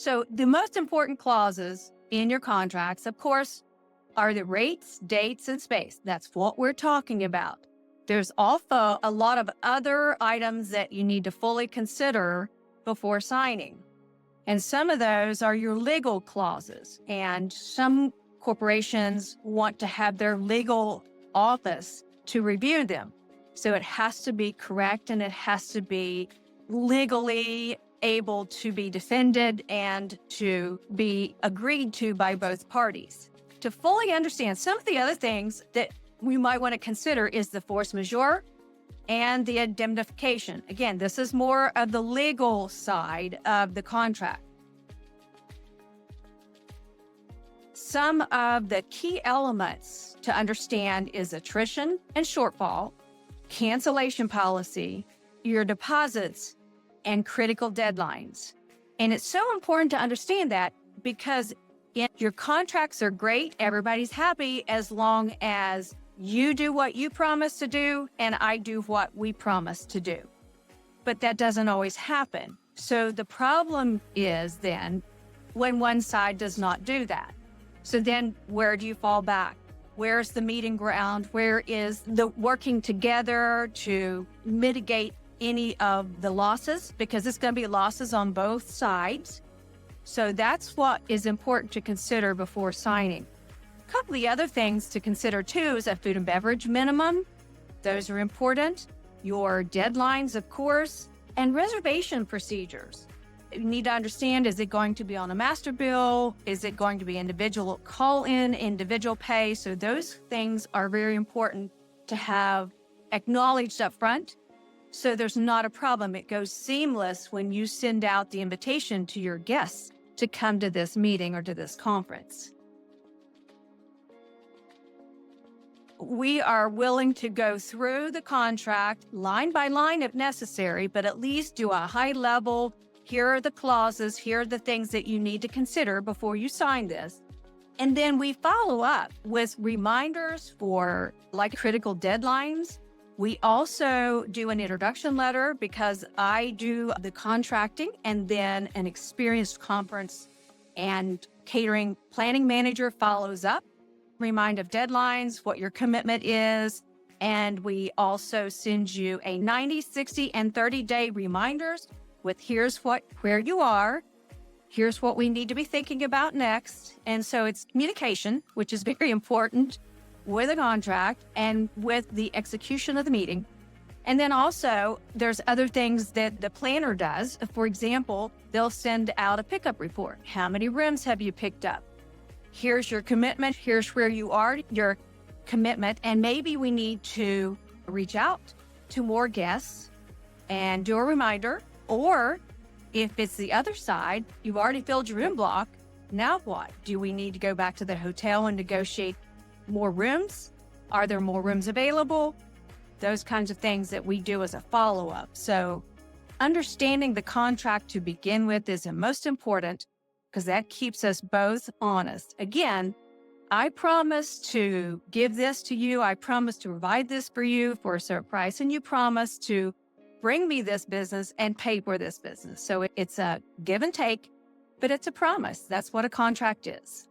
So the most important clauses in your contracts, of course, are the rates, dates, and space. That's what we're talking about. There's also a lot of other items that you need to fully consider before signing. And some of those are your legal clauses. And some corporations want to have their legal office to review them. So it has to be correct and it has to be legally able to be defended and to be agreed to by both parties. To fully understand some of the other things that we might want to consider is the force majeure and the indemnification. Again, this is more of the legal side of the contract. Some of the key elements to understand is attrition and shortfall, cancellation policy, your deposits, and critical deadlines. And it's so important to understand that because your contracts are great, everybody's happy as long as you do what you promise to do and I do what we promise to do. But that doesn't always happen. So the problem is then when one side does not do that. So then where do you fall back? Where's the meeting ground? Where is the working together to mitigate any of the losses? Because it's going to be losses on both sides. So that's what is important to consider before signing. A couple of the other things to consider too is a food and beverage minimum. Those are important. Your deadlines, of course, and reservation procedures. You need to understand, is it going to be on a master bill? Is it going to be individual call-in, individual pay? So those things are very important to have acknowledged up front. So there's not a problem. It goes seamless when you send out the invitation to your guests to come to this meeting or to this conference. We are willing to go through the contract line by line if necessary, but at least do a high level. Here are the clauses. Here are the things that you need to consider before you sign this. And then we follow up with reminders for like critical deadlines. We also do an introduction letter because I do the contracting and then an experienced conference and catering planning manager follows up. Remind of deadlines, what your commitment is. And we also send you a 90, 60, and 30-day reminders with here's where you are, here's what we need to be thinking about next. And so it's communication, which is very important with a contract and with the execution of the meeting. And then also there's other things that the planner does. For example, they'll send out a pickup report. How many rooms have you picked up? Here's your commitment. Here's where you are, your commitment. And maybe we need to reach out to more guests and do a reminder. Or if it's the other side, you've already filled your room block. Now what? Do we need to go back to the hotel and negotiate more rooms? Are there more rooms available? Those kinds of things that we do as a follow-up. So understanding the contract to begin with is the most important because that keeps us both honest. Again, I promise to give this to you. I promise to provide this for you for a certain price. And you promise to bring me this business and pay for this business. So it's a give and take, but it's a promise. That's what a contract is.